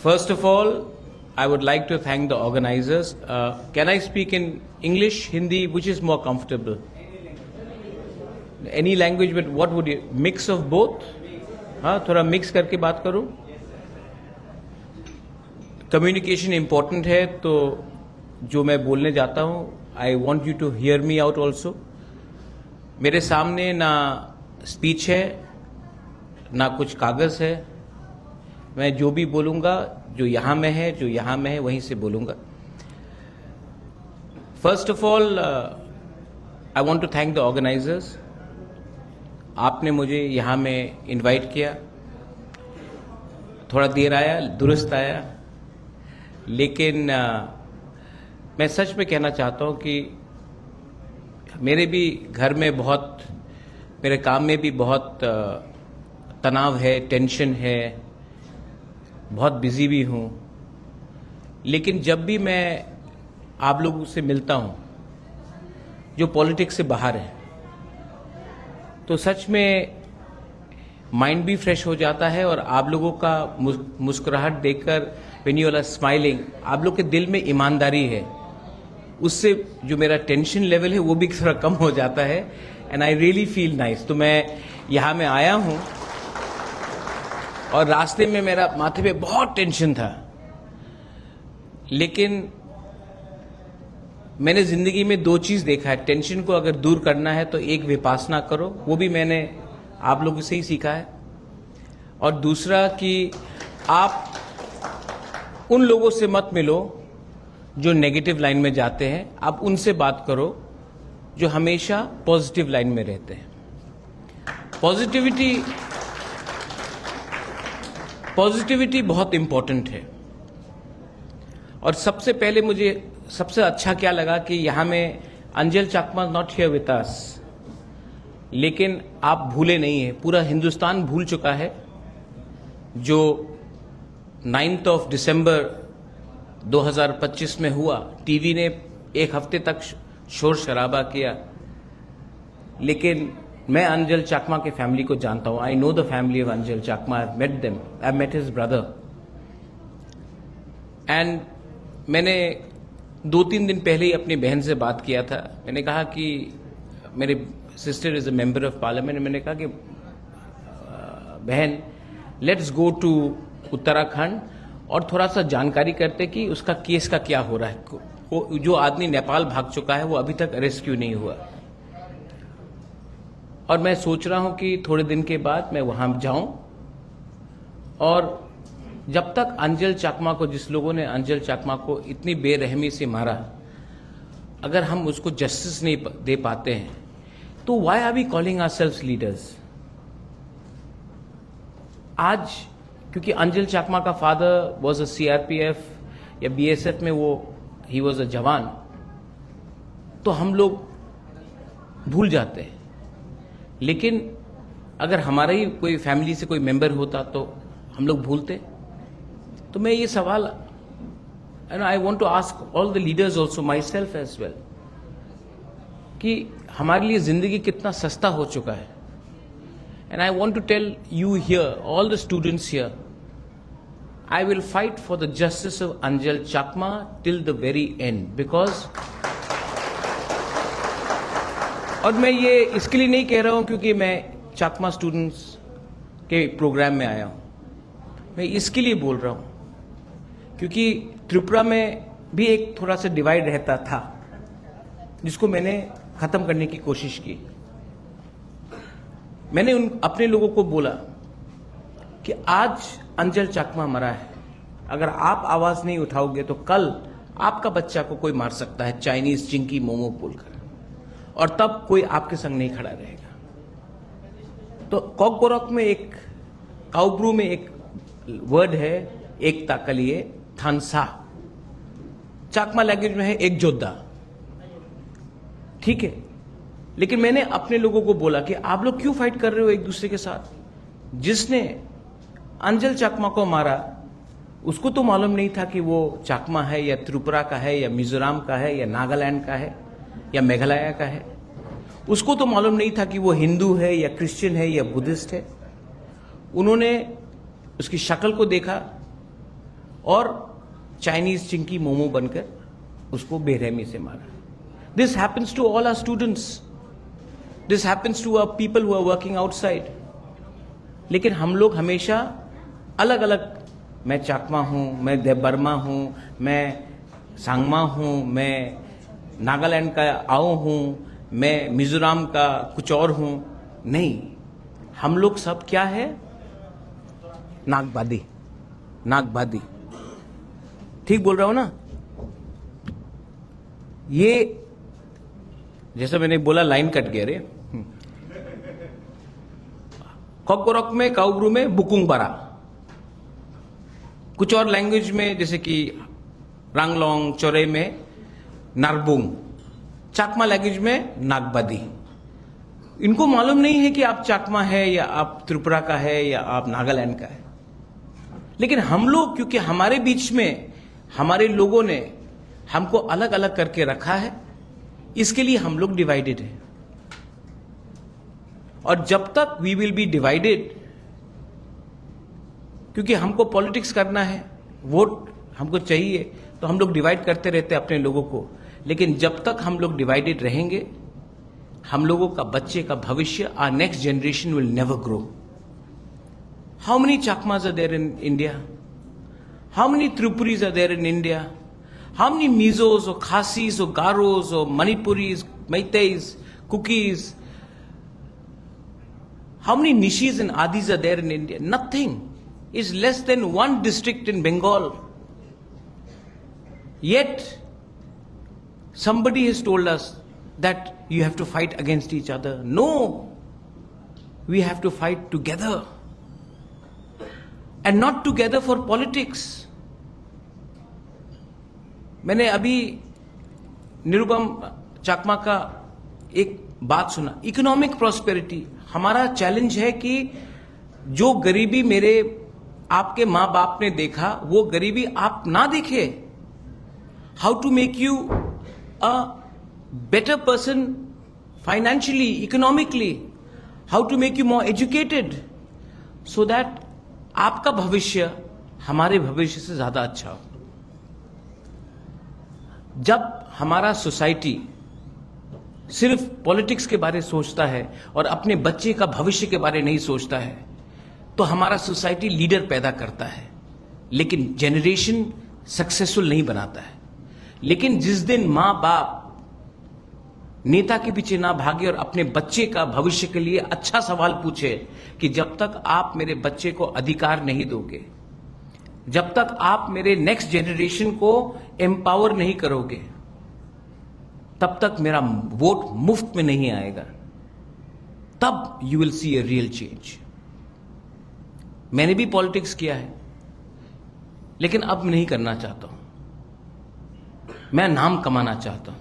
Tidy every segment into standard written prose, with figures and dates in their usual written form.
First of all, I would like to thank the organizers. Can I speak in English, Hindi, which is more comfortable? Any language, but what would you, mix of both? हाँ, थोड़ा mix करके बात करूं. Communication important है, तो जो मैं बोलने जाता हूं, I want you to hear me out also. मेरे सामने ना स्पीच है, ना कुछ कागज है. मैं जो भी बोलूंगा, जो यहां में है, जो यहां में है, वहीं से बोलूंगा. First of all, I want to thank the organisers. आपने मुझे यहाँ में इनवाइट किया. थोड़ा देर आया, दुरुस्त आया, लेकिन मैं सच में कहना चाहता हूँ कि मेरे भी घर में बहुत, मेरे काम में भी बहुत तनाव है, टेंशन है, बहुत बिजी भी हूँ. लेकिन जब भी मैं आप लोगों से मिलता हूँ जो पॉलिटिक्स से बाहर है, तो सच में माइंड भी फ्रेश हो जाता है. और आप लोगों का मुस्कुराहट देखकर, व्हेन यू आर स्माइलिंग, आप लोग के दिल में ईमानदारी है, उससे जो मेरा टेंशन लेवल है वो भी थोड़ा कम हो जाता है. And I really feel nice. तो मैं यहाँ में आया हूँ और रास्ते में मेरा माथे पे बहुत टेंशन था, लेकिन मैंने जिंदगी में दो चीज देखा है. टेंशन को अगर दूर करना है तो एक विपासना करो, वो भी मैंने आप लोगों से ही सीखा है. और दूसरा कि आप उन लोगों से मत मिलो जो नेगेटिव लाइन में जाते हैं, आप उनसे बात करो जो हमेशा पॉजिटिव लाइन में रहते हैं. पॉजिटिविटी बहुत इंपॉर्टेंट है. और सबसे पहले मुझे सबसे अच्छा क्या लगा कि यहाँ में अंजल चाकमा नॉट हियर विद अस, लेकिन आप भूले नहीं हैं. पूरा हिंदुस्तान भूल चुका है जो 9 दिसंबर 2025 में हुआ. टीवी ने एक हफ्ते तक शोर शराबा किया, लेकिन मैं अंजल चाकमा के फैमिली को जानता हूं. I know the family of Anjal Chakma. I met them. I met his brother. And मैंने 2-3 दिन पहले ही अपनी बहन से बात किया था. मैंने कहा कि मेरे sister is a member of parliament. मैंने कहा कि बहन, लेट्स गो टू उत्तराखंड और थोड़ा सा जानकारी करते कि उसका केस का क्या हो रहा है. वो जो आदमी नेपाल भाग चुका है वो अभी तक अरेस्ट क्यों नहीं हुआ. और मैं सोच रहा हूं कि थोड़े दिन के बाद मैं वहां जाऊं, और जब तक अंजल चाकमा को, जिस लोगों ने अंजल चाकमा को इतनी बेरहमी से मारा, अगर हम उसको जस्टिस नहीं दे पाते हैं, तो why are we calling ourselves leaders. आज क्योंकि अंजल चाकमा का फादर वाज अ सीआरपीएफ या बीएसएफ में, वो ही वाज अ जवान, तो हम लोग भूल जाते हैं. लेकिन अगर हमारा ही कोई फैमिली से कोई मेंबर होता तो हम लोग भूलते. तो मैं ये सवाल, and I want to ask all the leaders also, myself as well, कि हमारे लिए जिंदगी कितना सस्ता हो चुका है. And I want to tell you here, all the students here, I will fight for the justice of Anjal Chakma till the very end. Because, और मैं ये इसके लिए नहीं कह रहा हूं क्योंकि मैं चाकमा स्टूडेंट्स के प्रोग्राम में आया हूं. मैं इसके लिए बोल रहा हूं क्योंकि त्रिपुरा में भी एक थोड़ा सा डिवाइड रहता था, जिसको मैंने खत्म करने की कोशिश की. मैंने अपने लोगों को बोला कि आज अंजल चाकमा मरा है, अगर आप आवाज नहीं उठाओगे तो कल आपका बच्चा को कोई मार सकता है चाइनीज चिंकी मोमो बोलकर, और तब कोई आपके संग नहीं खड़ा रहेगा. तो कॉकबोरक में एक, काउब्रू में एक वर्ड है एकता के लिए, थानसा. चाकमा लैंग्वेज में है एक जोद्धा. ठीक है, लेकिन मैंने अपने लोगों को बोला कि आप लोग क्यों फाइट कर रहे हो एक दूसरे के साथ. जिसने अंजल चाकमा को मारा, उसको तो मालूम नहीं था कि वो चाकमा है या त्रिपुरा का है या मिजोरम का है या नागालैंड का है या मेघालय का है. उसको तो मालूम नहीं था कि वो हिंदू है या क्रिश्चियन है या बुद्धिस्ट है. उन्होंने उसकी शक्ल को देखा और चाइनीज चिंकी मोमो बनकर उसको बेरहमी से मारा। This happens to all our students, this happens to our people who are working outside. लेकिन हम लोग हमेशा अलग अलग, मैं चाकमा हूं, मैं देबबर्मा हूं, मैं सांगमा हूं, मैं नागालैंड का आओ हूं, मैं मिजोरम का कुछ और हूं। नहीं, हम लोग सब क्या है? नागबादी, नागबादी। ठीक बोल रहा हूं ना? ये जैसा मैंने बोला, लाइन कट गया रे। कॉकबोरक में, काउब्रू में बुकुंग बरा, कुछ और लैंग्वेज में जैसे कि रांगलोंग चौरे में नारबुंग, चाकमा लैंग्वेज में नागबादी। इनको मालूम नहीं है कि आप चाकमा है या आप त्रिपुरा का है या आप नागालैंड का है। लेकिन हम लोग, क्योंकि हमारे बीच में हमारे लोगों ने हमको अलग अलग करके रखा है, इसके लिए हम लोग डिवाइडेड हैं। और जब तक वी विल बी डिवाइडेड, क्योंकि हमको पॉलिटिक्स करना है, वोट हमको चाहिए, तो हम लोग डिवाइड करते रहते हैं अपने लोगों को। लेकिन जब तक हम लोग डिवाइडेड रहेंगे, हम लोगों का बच्चे का भविष्य, our next generation will never grow. How many Chakmas are there in India? How many Tripuris are there in India? How many Mizos or Khasis or Garos or Manipuris, Meiteis, Kukis? How many Nishis and Adis are there in India? Nothing. It's less than one district in Bengal. Yet, somebody has told us that you have to fight against each other. No. We have to fight together. And not together for politics. मैंने अभी निरुपम चाकमा का एक बात सुना, economic prosperity. हमारा challenge है कि जो गरीबी मेरे आपके मां बाप ने देखा, वो गरीबी आप ना देखे। How to make you a better person financially, economically, how to make you more educated, so that आपका भविष्य हमारे भविष्य से ज्यादा अच्छा हो। जब हमारा सोसाइटी सिर्फ पॉलिटिक्स के बारे में सोचता है और अपने बच्चे का भविष्य के बारे में नहीं सोचता है, तो हमारा सोसाइटी लीडर पैदा करता है, लेकिन जनरेशन सक्सेसफुल नहीं बनाता है। लेकिन जिस दिन मां बाप नेता के पीछे ना भागे और अपने बच्चे का भविष्य के लिए अच्छा सवाल पूछे कि जब तक आप मेरे बच्चे को अधिकार नहीं दोगे, जब तक आप मेरे नेक्स्ट जनरेशन को एम्पावर नहीं करोगे, तब तक मेरा वोट मुफ्त में नहीं आएगा, तब you will see a real change. मैंने भी पॉलिटिक्स किया है, लेकिन अब नहीं करना चाहता हूं। मैं नाम कमाना चाहता हूं।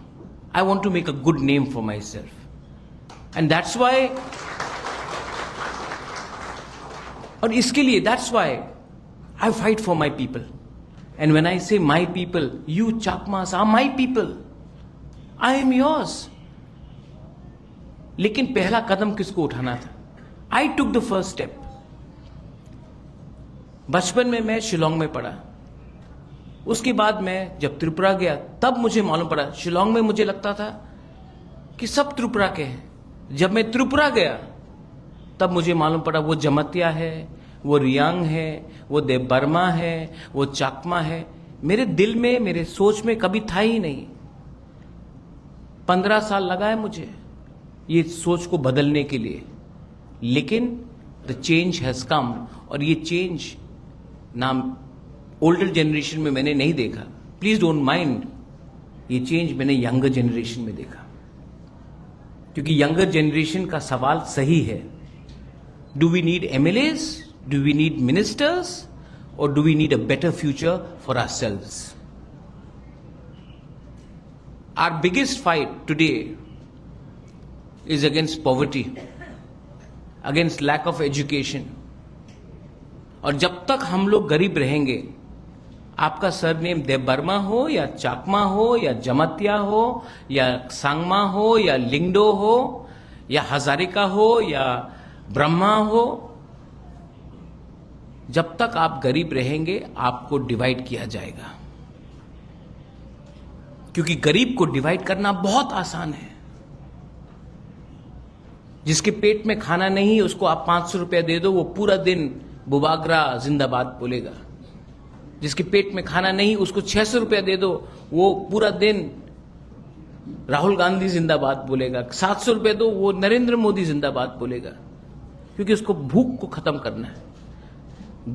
I want to make a good name for myself, and that's why, और इसके लिए that's why I fight for my people. And when I say my people, you Chakmas are my people, I am yours. लेकिन पहला कदम किसको उठाना था? I took the first step. बचपन में मैं शिलोंग में पढ़ा, उसके बाद मैं जब त्रिपुरा गया, तब मुझे मालूम पड़ा, शिलोंग में मुझे लगता था कि सब त्रिपुरा के हैं। जब मैं त्रिपुरा गया, तब मुझे मालूम पड़ा वो जमतिया है, वो रियांग है, वो देबबर्मा है, वो चाकमा है। मेरे दिल में, मेरे सोच में कभी था ही नहीं। 15 साल लगा है मुझे ये सोच को बदलने के लिए, लेकिन द चेंज हैज कम। और ये चेंज नाम ओल्डर जनरेशन में मैंने नहीं देखा, प्लीज डोंट माइंड, ये चेंज मैंने यंगर जनरेशन में देखा। क्योंकि यंगर जनरेशन का सवाल सही है, do we need MLAs, do we need ministers, और do we need a better future for ourselves? Our biggest fight today is against poverty, against lack of education. और जब तक हम लोग गरीब रहेंगे, आपका सरनेम देबबर्मा हो या चाकमा हो या जमतिया हो या सांगमा हो या लिंगडो हो या हजारिका हो या ब्रह्मा हो, जब तक आप गरीब रहेंगे आपको डिवाइड किया जाएगा, क्योंकि गरीब को डिवाइड करना बहुत आसान है। जिसके पेट में खाना नहीं है उसको आप 500 रुपया दे दो, वो पूरा दिन बुबागरा जिंदाबाद बोलेगा। जिसके पेट में खाना नहीं उसको 600 रुपया दे दो, वो पूरा दिन राहुल गांधी जिंदाबाद बोलेगा। 700 रुपये दो, वो नरेंद्र मोदी जिंदाबाद बोलेगा, क्योंकि उसको भूख को खत्म करना है।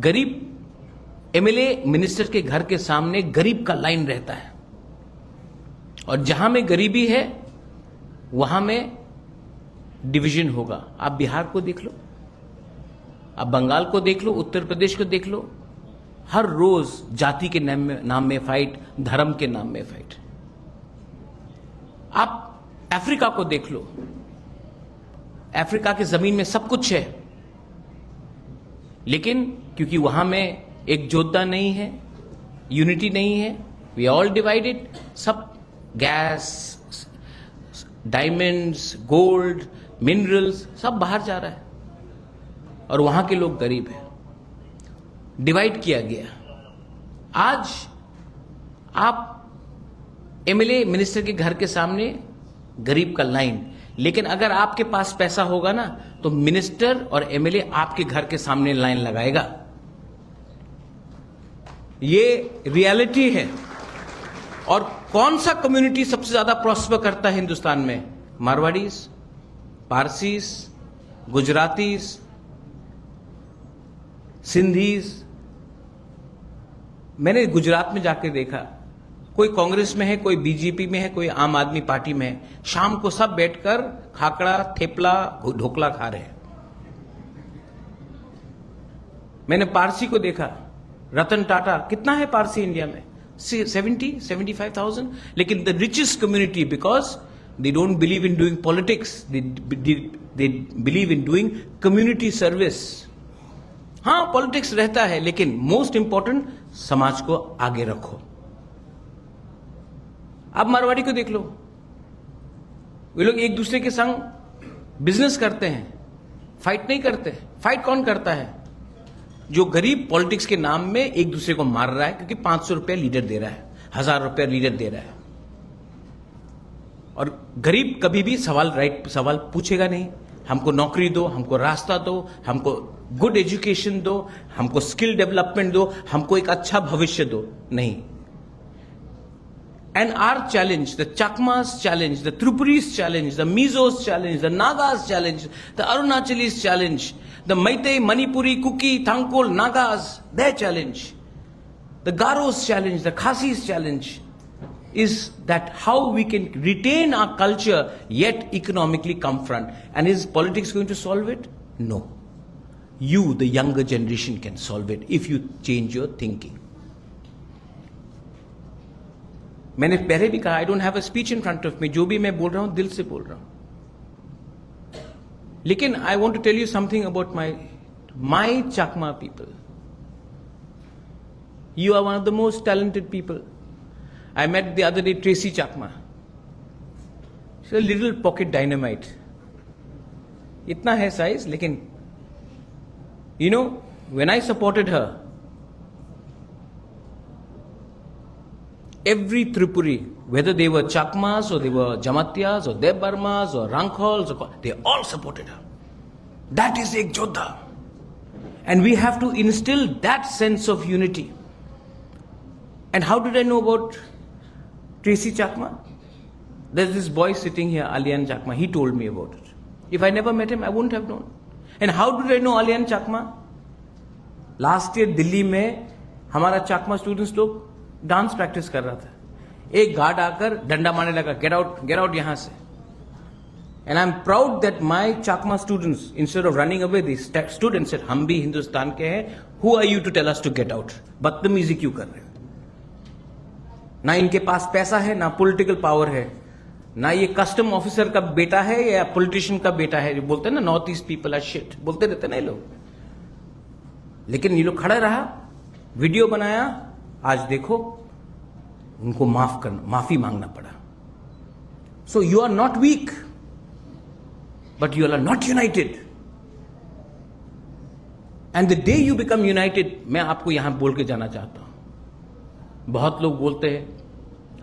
गरीब एमएलए मिनिस्टर के घर के सामने गरीब का लाइन रहता है, और जहां में गरीबी है वहां में डिवीजन होगा। आप बिहार को देख लो, आप बंगाल को देख लो, उत्तर प्रदेश को देख लो, हर रोज जाति के नाम में फाइट, धर्म के नाम में फाइट। आप अफ्रीका को देख लो, अफ्रीका की जमीन में सब कुछ है, लेकिन क्योंकि वहां में एक योद्धा नहीं है, यूनिटी नहीं है, वी ऑल डिवाइडेड। सब गैस, डायमंड्स, गोल्ड, मिनरल्स सब बाहर जा रहा है, और वहां के लोग गरीब हैं। डिवाइड किया गया। आज आप एमएलए मिनिस्टर के घर के सामने गरीब का लाइन, लेकिन अगर आपके पास पैसा होगा ना तो मिनिस्टर और एमएलए आपके घर के सामने लाइन लगाएगा। ये रियलिटी है। और कौन सा कम्युनिटी सबसे ज्यादा प्रॉस्पर करता है हिंदुस्तान में? Marwaris, Parsis, Gujaratis, Sindhis. मैंने गुजरात में जाकर देखा, कोई कांग्रेस में है, कोई बीजेपी में है, कोई आम आदमी पार्टी में है, शाम को सब बैठकर खाकड़ा, थेपला, ढोकला खा रहे हैं। मैंने पारसी को देखा, रतन टाटा, कितना है पारसी इंडिया में? 75,000। लेकिन the richest community, because they don't believe in doing politics, they believe in doing community service. हां, पॉलिटिक्स रहता है, लेकिन मोस्ट इंपॉर्टेंट समाज को आगे रखो। अब मारवाड़ी को देख लो, वे लोग एक दूसरे के संग बिजनेस करते हैं, फाइट नहीं करते। फाइट कौन करता है? जो गरीब पॉलिटिक्स के नाम में एक दूसरे को मार रहा है, क्योंकि 500 रुपया लीडर दे रहा है, 1000 रुपया लीडर दे रहा है। और गरीब कभी भी सवाल पूछेगा नहीं, हमको नौकरी दो, हमको रास्ता दो, हमको गुड एजुकेशन दो, हमको स्किल डेवलपमेंट दो, हमको एक अच्छा भविष्य दो। नहीं। And our challenge, the Chakmas challenge, the Tripuris challenge, the Mizos challenge, the Nagas challenge, the Arunachalis challenge, the Meitei, Manipuri, Kuki, Thangkol, Nagas, their challenge, the Garos challenge, the Khasis challenge is that how we can retain our culture yet economically come front. And is politics going to solve it? No. You, the younger generation, can solve it if you change your thinking. मैंने पहले भी कहा, I don't have a speech in front of me, जो भी मैं बोल रहा हूं दिल से बोल रहा हूं। लेकिन I want to tell you something about my Chakma people. You are one of the most talented people. I met the other day Tracy Chakma, she is a little pocket dynamite, इतना है साइज। लेकिन you know, when I supported her, every Tripuri, whether they were Chakmas or they were Jamatyas or Deb Burmas or Ranghols, they all supported her. That is ek Jodha. And we have to instill that sense of unity. And how did I know about Tracy Chakma? There's this boy sitting here, Alian Chakma. He told me about it. If I never met him, I wouldn't have known. And how did I know Alian Chakma? Last year, Delhi में हमारा Chakma students लोग dance practice कर रहा था। एक guard आकर डंडा मारने लगा, गेट आउट यहां से। And I am proud that my Chakma students, instead of running away, this students said, हम भी हिंदुस्तान के हैं, who are you to tell us to get out? बदतमीजी क्यों कर रहे हो? ना इनके पास पैसा है, ना पॉलिटिकल पावर है, ना ये कस्टम ऑफिसर का बेटा है या पॉलिटिशियन का बेटा है। जो बोलते हैं ना, north east people are shit, बोलते रहते ना ये लोग। लेकिन ये लोग खड़ा रहा, वीडियो बनाया, आज देखो उनको माफी मांगना पड़ा। So you are not weak, but you are not united. And the day you become united, मैं आपको यहां बोल के जाना चाहता हूं। बहुत लोग बोलते हैं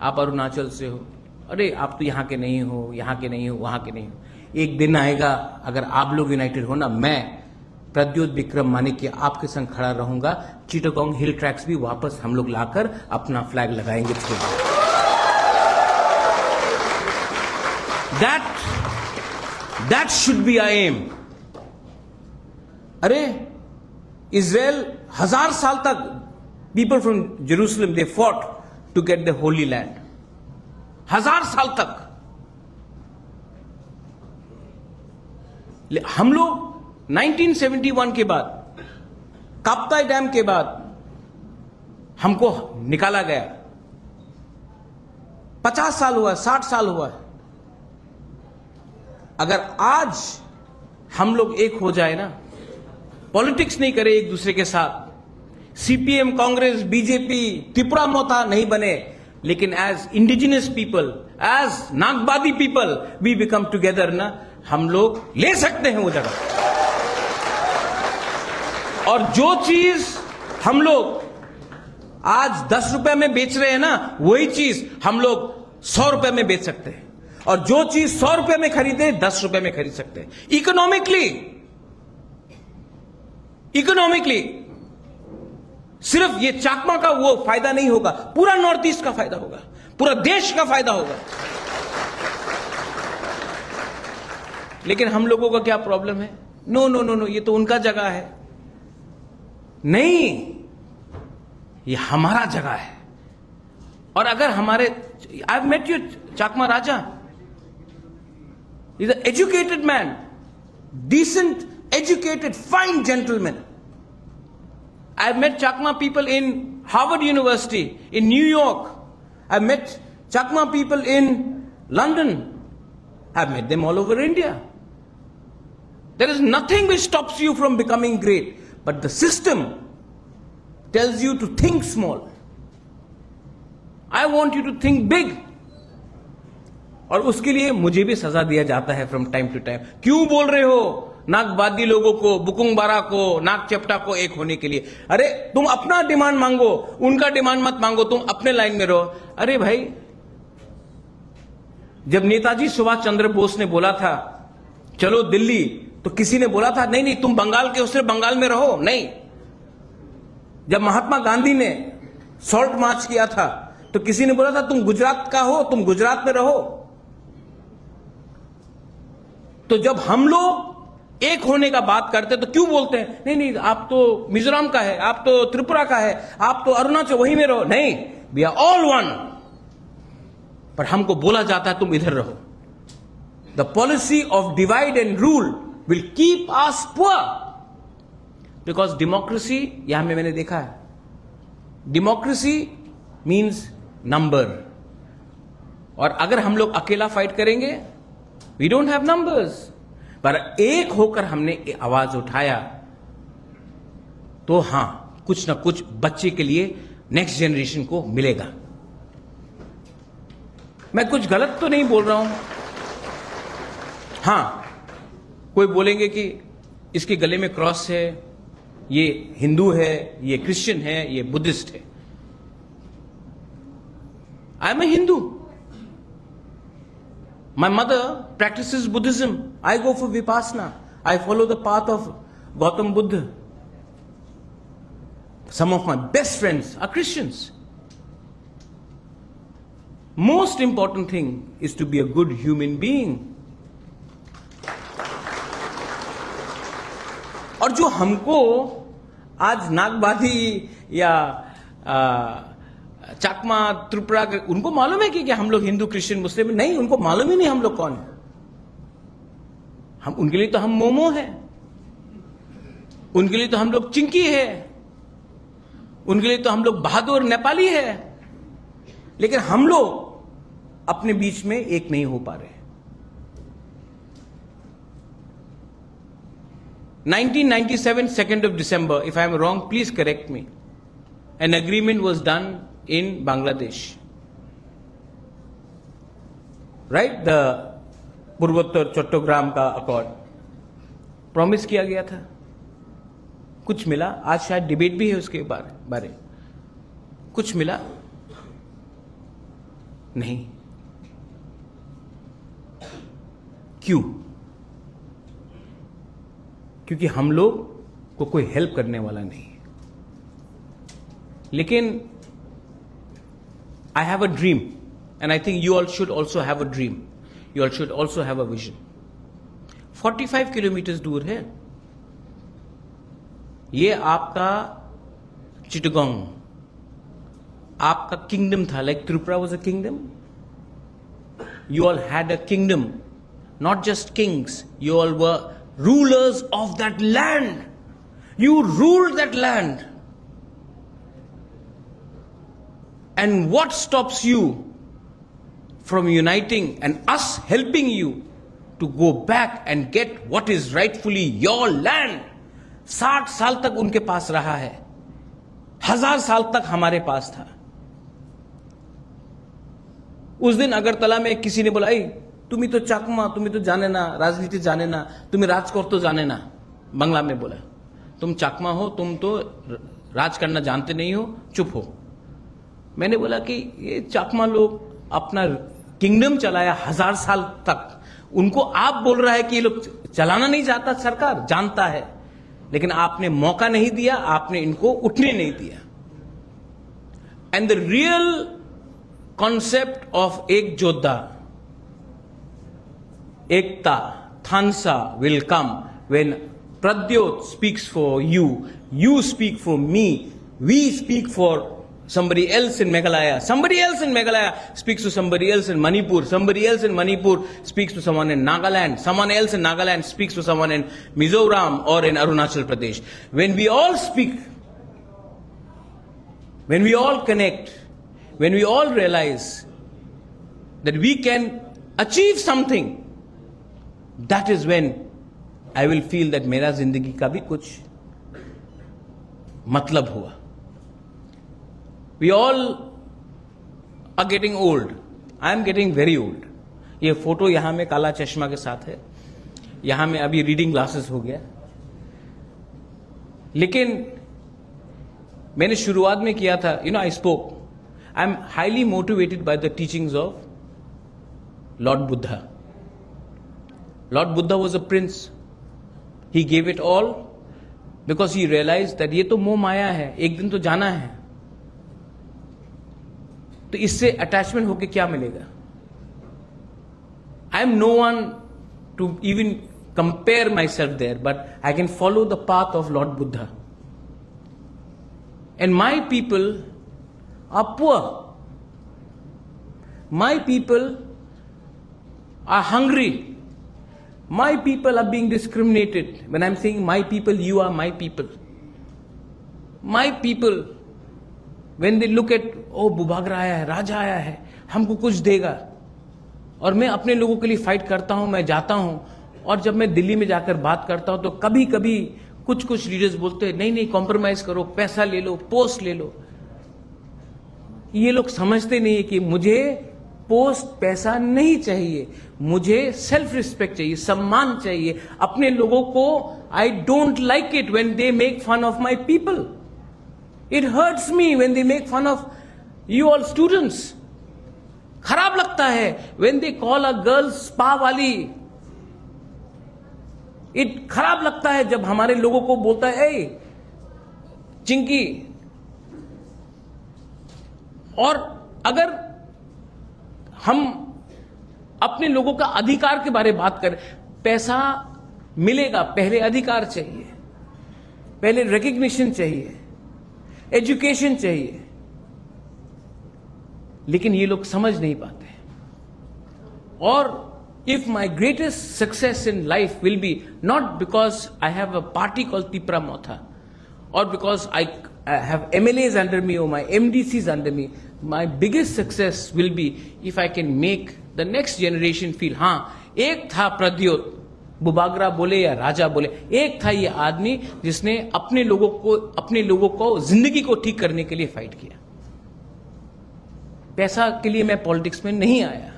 आप अरुणाचल से हो, अरे आप तो यहां के नहीं हो, यहां के नहीं हो, वहां के नहीं हो। एक दिन आएगा अगर आप लोग यूनाइटेड हो ना, मैं प्रद्योत विक्रम मानिक के आपके संग खड़ा रहूंगा। चिटागोंग हिल ट्रैक्स भी वापस हम लोग लाकर अपना फ्लैग लगाएंगे। That should be our aim. अरे इजराइल 1000 साल तक people from Jerusalem they fought to get the holy land. 1000 साल तक हम लोग 1971 के बाद, काप्ताई डैम के बाद हमको निकाला गया। 50 साल हुआ, 60 साल हुआ है। अगर आज हम लोग एक हो जाए ना, पॉलिटिक्स नहीं करे एक दूसरे के साथ, सीपीएम, कांग्रेस, बीजेपी, त्रिपुरा मोता नहीं बने, लेकिन एज इंडिजिनस पीपल, एज नागबादी पीपल वी बिकम टुगेदर ना, हम लोग ले सकते हैं वो जगह। और जो चीज हम लोग आज 10 रुपए में बेच रहे हैं ना, वही चीज हम लोग 100 रुपए में बेच सकते हैं। और जो चीज 100 रुपए में खरीदे 10 रुपए में खरीद सकते हैं। इकोनॉमिकली सिर्फ ये चाकमा का वो फायदा नहीं होगा, पूरा नॉर्थ ईस्ट का फायदा होगा, पूरा देश का फायदा होगा। लेकिन हम लोगों का क्या प्रॉब्लम है? नो नो नो नो, ये तो उनका जगह है। नहीं, ये हमारा जगह है। और अगर हमारे, I have met you Chakma raja, is an educated man, decent, educated, fine gentleman. I've met Chakma people in Harvard University, in New York. I've met Chakma people in London. I've met them all over India. There is nothing which stops you from becoming great, but the system tells you to think small. I want you to think big. और उसके लिए मुझे भी सजा दिया जाता है from time to time. क्यों बोल रहे हो नागबादी लोगों को, बुकुंग बारा को, नाग चपटा को एक होने के लिए? अरे तुम अपना डिमांड मांगो, उनका डिमांड मत मांगो, तुम अपने लाइन में रहो। अरे भाई, जब नेताजी सुभाष चंद्र बोस ने बोला था चलो दिल्ली, तो किसी ने बोला था नहीं नहीं तुम बंगाल के हो, सिर्फ बंगाल में रहो? नहीं। जब महात्मा गांधी ने सॉल्ट मार्च किया था तो किसी ने बोला था तुम गुजरात का हो, तुम गुजरात में रहो? तो जब हम लोग एक होने का बात करते तो क्यों बोलते हैं नहीं नहीं आप तो मिजोरम का है, आप तो त्रिपुरा का है, आप तो अरुणाचल, वहीं में रहो? नहीं, वी आर ऑल वन। पर हमको बोला जाता है तुम इधर रहो। The policy of divide and rule will keep us poor, because democracy, यहां में मैंने देखा है, डेमोक्रेसी मीन्स नंबर। और अगर हम लोग अकेला फाइट करेंगे, वी डोंट हैव नंबर्स, पर एक होकर हमने आवाज उठाया तो हां, कुछ ना कुछ बच्चे के लिए, नेक्स्ट जनरेशन को मिलेगा। मैं कुछ गलत तो नहीं बोल रहा हूं। हां, कोई बोलेंगे कि इसके गले में क्रॉस है, ये हिंदू है, ये क्रिश्चियन है, ये बुद्धिस्ट है। I am a Hindu. My mother practices Buddhism. I go for Vipassana. I follow the path of Gautam Buddha. Some of my best friends are Christians. Most important thing is to be a good human being. और जो हमको आज नागबादी या चाकमा, त्रिपुरा, उनको मालूम है कि हम लोग हिंदू, क्रिश्चियन, मुस्लिम? नहीं, उनको मालूम ही नहीं हम लोग कौन है। हम, उनके लिए तो हम मोमो है, उनके लिए तो हम लोग चिंकी है, उनके लिए तो हम लोग बहादुर नेपाली है। लेकिन हम लोग अपने बीच में एक नहीं हो पा रहे। 1997, 2nd of December, if I am wrong, please correct me. An agreement was done in Bangladesh, right? The पूर्वोत्तर चट्टोग्राम का अकॉर्ड प्रॉमिस किया गया था। कुछ मिला? आज शायद डिबेट भी है उसके बारे। कुछ मिला? नहीं। क्यों? क्योंकि हम लोग को कोई हेल्प करने वाला नहीं है। लेकिन I have a dream and I think you all should also have a dream, you all should also have a vision. 45 kilometre दूर है ये आपका चिटगांव, आपका किंगडम था। Like Tripura was a kingdom, you all had a kingdom, not just kings, you all were rulers of that land, you ruled that land. And what stops you from uniting and us helping you to go back and get what is rightfully your land? 60 साल तक उनके पास रहा है, 1000 साल तक हमारे पास था। उस दिन अगरतला में किसी ने बोला, तुम्हें तो चाकमा, तुम्हें तो जाने ना, राजनीति जाने ना, तुम्हें राजकोट तो जाने ना। बंगला में बोला, तुम चाकमा हो, तुम तो राज करना जानते नहीं हो, चुप हो। मैंने बोला कि ये चाकमा लोग अपना किंगडम चलाया 1000 साल तक, उनको आप बोल रहा है कि ये लोग चलाना नहीं चाहता, सरकार जानता है, लेकिन आपने मौका नहीं दिया, आपने इनको उठने नहीं दिया। And the real concept of ek jodha, ekta, thansa will come when Pradyot speaks for you, you speak for me, we speak for somebody else in Meghalaya, somebody else in Meghalaya speaks to somebody else in Manipur, somebody else in Manipur speaks to someone in Nagaland, someone else in Nagaland speaks to someone in Mizoram or in Arunachal Pradesh. When we all speak, when we all connect, when we all realize that we can achieve something, that is when I will feel that मेरा जिंदगी का भी कुछ मतलब हुआ। We all are getting old. I am getting very old. ये photo यहां में काला चश्मा के साथ है, यहां में अभी रीडिंग ग्लासेस हो गया। लेकिन मैंने शुरुआत में किया था, I spoke. I am highly motivated by the teachings of Lord Buddha. Lord Buddha was a prince. He gave it all because he realized that ये तो मोह माया है, एक दिन तो जाना है, तो इससे अटैचमेंट होके क्या मिलेगा? I am no one to even compare myself there, but I can follow the path of Lord Buddha. And my people are poor. My people are hungry. My people are being discriminated. When I'm saying my people, you are my people. My people, when they look at, oh, Bubagra आया है, राजा आया है, हमको कुछ देगा, और मैं अपने लोगों के लिए फाइट करता हूं, मैं जाता हूं, और जब मैं दिल्ली में जाकर बात करता हूं तो कभी कभी कुछ लीडर्स बोलते हैं, नहीं कॉम्प्रोमाइज करो, पैसा ले लो, पोस्ट ले लो। ये लोग समझते नहीं है कि मुझे पोस्ट पैसा नहीं चाहिए, मुझे सेल्फ रिस्पेक्ट चाहिए, सम्मान चाहिए अपने लोगों को। I don't like it when they make fun of my people, it hurts me when they make fun of you all students. खराब लगता है when they call a girl spa वाली, इट खराब लगता है जब हमारे लोगों को बोलता है, ए चिंकी। और अगर हम अपने लोगों का अधिकार के बारे में बात करें, पैसा मिलेगा, पहले अधिकार चाहिए, पहले रिकग्निशन चाहिए, एजुकेशन चाहिए, लेकिन ये लोग समझ नहीं पाते। और if my greatest success in life will be not because I have a party called Tipra Motha, or because I have MLAs under me or my MDCs under me, my biggest success will be if I can make the next generation feel, हाँ एक था प्रद्योत, बुबागरा बोले या राजा बोले, एक था ये आदमी जिसने अपने लोगों को जिंदगी को ठीक करने के लिए फाइट किया। पैसा के लिए मैं पॉलिटिक्स में नहीं आया,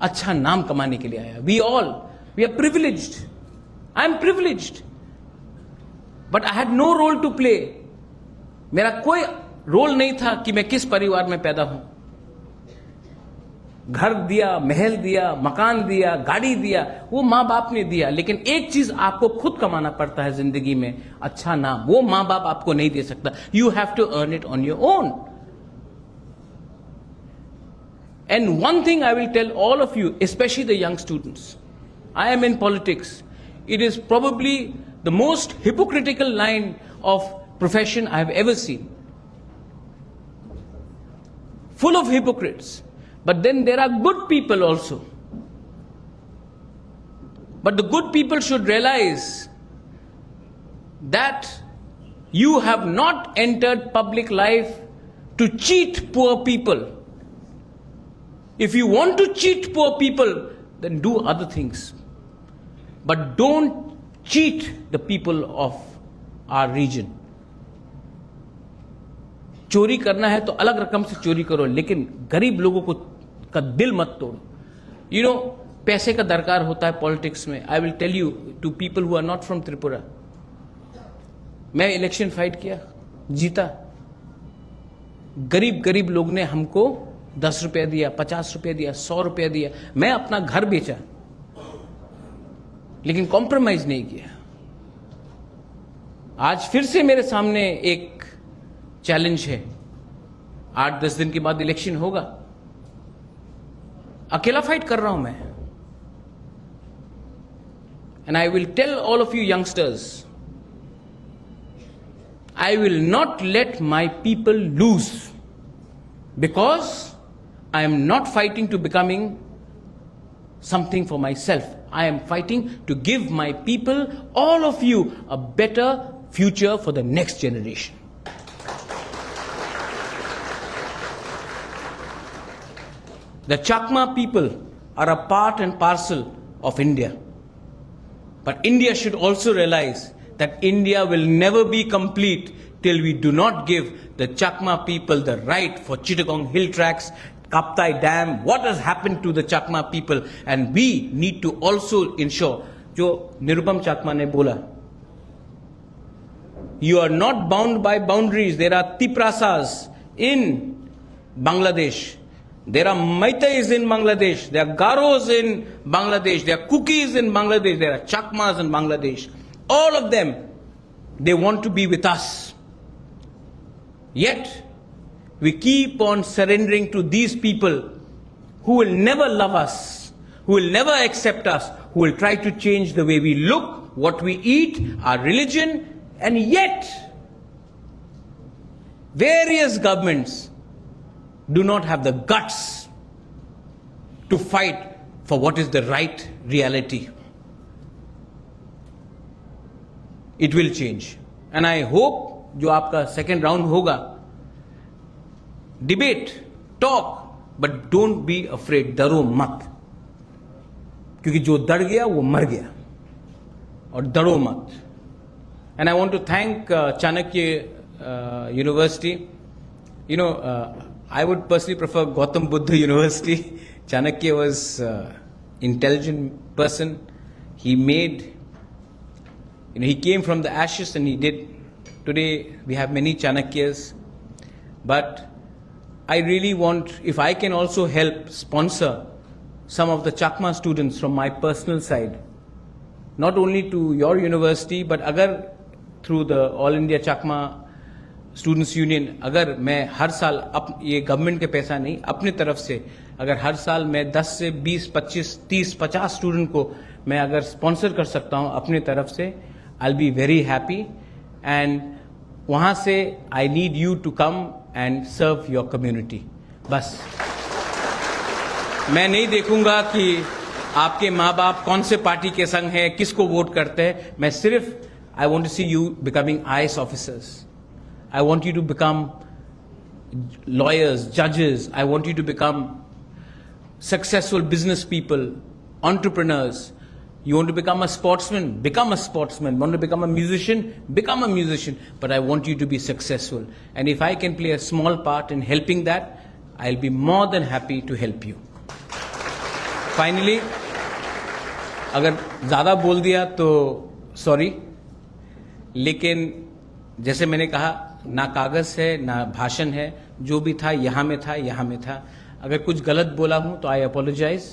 अच्छा नाम कमाने के लिए आया। We are privileged, I am privileged, but I had no role to play. मेरा कोई रोल नहीं था कि मैं किस परिवार में पैदा हूं. घर दिया, महल दिया, मकान दिया, गाड़ी दिया, वो मां बाप ने दिया. लेकिन एक चीज आपको खुद कमाना पड़ता है जिंदगी में, अच्छा नाम. वो मां बाप आपको नहीं दे सकता. You have to earn it on your own. And one thing I will tell all of you, especially the young students, I am in politics. It is probably the most hypocritical line of profession I have ever seen. Full of hypocrites. But then there are good people also. But the good people should realize that you have not entered public life to cheat poor people. If you want to cheat poor people, then do other things. But don't cheat the people of our region. चोरी करना है तो अलग रकम से चोरी करो, लेकिन गरीब लोगों को का दिल मत तोड़ो. यू नो, पैसे का दरकार होता है पॉलिटिक्स में. I will tell you to people who are not from Tripura. मैं इलेक्शन फाइट किया, जीता. गरीब गरीब लोग ने हमको 10 रुपया दिया, 50 रुपया दिया, 100 रुपया दिया. मैं अपना घर बेचा, लेकिन कॉम्प्रोमाइज नहीं किया. आज फिर से मेरे सामने एक चैलेंज है. 8-10 दिन के बाद इलेक्शन होगा. अकेला फाइट कर रहा हूं मैं. And I will tell all of you youngsters, I will not let my people lose, because I am not fighting to becoming something for myself. I am fighting to give my people, all of you, a better future for the next generation. The Chakma people are a part and parcel of India. But India should also realize that India will never be complete till we do not give the Chakma people the right for Chittagong Hill Tracks, Kaptai Dam. What has happened to the Chakma people? And we need to also ensure, जो निरुपम चाकमा ने बोला, you are not bound by boundaries. There are Tiprasas in Bangladesh. There are Maitais in Bangladesh. There are Garos in Bangladesh. There are Kukis in Bangladesh. There are Chakmas in Bangladesh. All of them, they want to be with us. Yet, we keep on surrendering to these people who will never love us, who will never accept us, who will try to change the way we look, what we eat, our religion, and yet various governments do not have the guts to fight for what is the right reality. It will change. And I hope जो आपका second round होगा, debate, talk, but don't be afraid. डरो मत, क्योंकि जो डर गया वो मर गया. और डरो मत. And I want to thank Chanakya university. You know, I would personally prefer Gautam Buddha University. Chanakya was intelligent person. He made, he came from the ashes and he did. Today we have many Chanakyas. But I really want, if I can also help sponsor some of the Chakma students from my personal side, not only to your university, but agar through the All India Chakma students union, अगर मैं हर साल ये government के पैसा नहीं, अपने तरफ से अगर हर साल मैं 10 से 20, 25, 30, 50 स्टूडेंट को मैं अगर स्पॉन्सर कर सकता हूं अपने तरफ से, I will be very happy. And वहां से I need you to come and serve your community. बस मैं नहीं देखूंगा कि आपके माँ बाप कौन से पार्टी के संग है, किसको वोट करते हैं. मैं सिर्फ I want to see you becoming IAS officers. I want you to become lawyers, judges. I want you to become successful business people, entrepreneurs. You want to become a sportsman? Become a sportsman. Want to become a musician? Become a musician. But I want you to be successful. And if I can play a small part in helping that, I'll be more than happy to help you. Finally, अगर ज़्यादा बोल दिया तो sorry. लेकिन जैसे मैंने कहा, ना कागज है ना भाषण है, जो भी था यहाँ में था, यहाँ में था। अगर कुछ गलत बोला हूं तो आई अपोलोजाइज,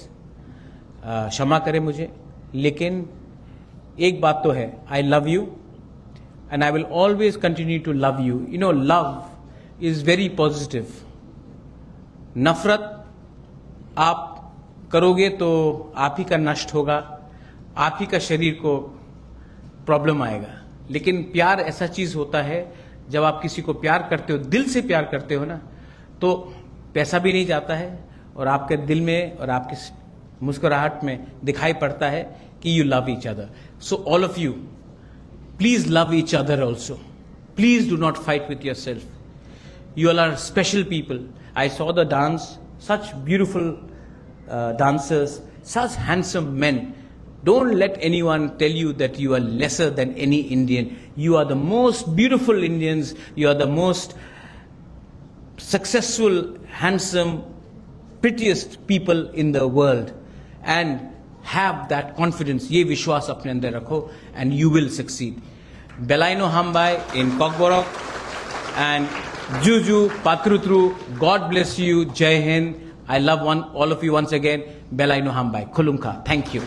क्षमा करें मुझे। लेकिन एक बात तो है, I love you and I will always continue to love you. You know, love is very positive. नफरत आप करोगे तो आप ही का नष्ट होगा, आप ही का शरीर को प्रॉब्लम आएगा। लेकिन प्यार ऐसा चीज होता है, जब आप किसी को प्यार करते हो, दिल से प्यार करते हो ना, तो पैसा भी नहीं जाता है और आपके दिल में और आपके मुस्कुराहट में दिखाई पड़ता है कि you love each other. So all of you, please love each other also. Please do not fight with your self. You all are special people. I saw the dance, such beautiful dancers, such handsome men. Don't let anyone tell you that you are lesser than any Indian. You are the most beautiful Indians. You are the most successful, handsome, prettiest people in the world. And have that confidence. ये विश्वास अपने अंदर रखो and you will succeed. Belaino Hambai in Kokborok and Juju Patrutru, God bless you, Jai Hind. I love all of you once again. Belaino Hambai, Kulumka. Thank you.